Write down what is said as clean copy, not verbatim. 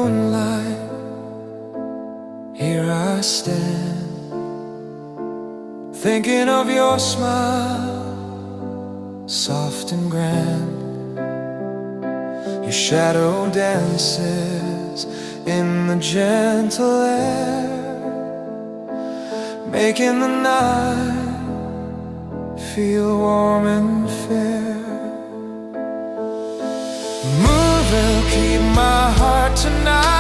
moonlight, here I stand, thinking of your smile, soft and grand. Your shadow dances in the gentle air, making the night feel warm and fair. Moon will keep my heart tonight,